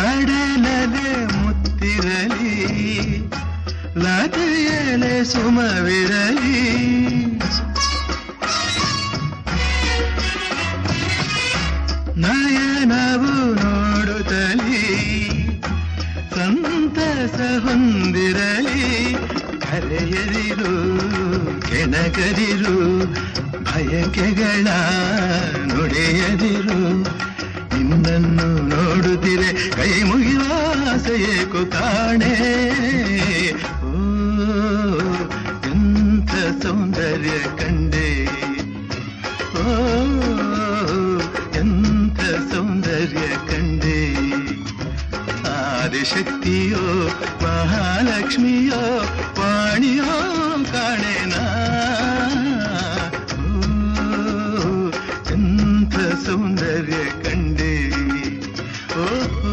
ಕಡಲದೆ ಮುತ್ತಿರಲಿ ಲತೆಯಲೆ ಸುಮವಿರಲಿ ನಯನವು ನೋಡುತ್ತಲಿ ಸಂತಸ ಹೊಂದಿರಲಿ ಕರೆಯದಿರು ಕೆಣಕದಿರು ಬಯಕೆಗಳ ನುಡಿಯದಿರು ನಿನ್ನನ್ನು ನೋಡುತ್ತಿರೆ ಕೈ ಮುಗಿಯುವ ಆಸೆಯೇಕೋ ಕಾಣೆ ಓ ಎಂಥ ಸೌಂದರ್ಯ ಕಂಡೆ ಓ ಎಂಥ ಸೌಂದರ್ಯ ಕಂಡೆ ಆದಿಶಕ್ತಿಯೋ ಮಹಾಲಕ್ಷ್ಮಿಯೋ ವಾಣಿಯೋ ಕಾಣೆನಾ ಎಂಥ ಸೌಂದರ್ಯ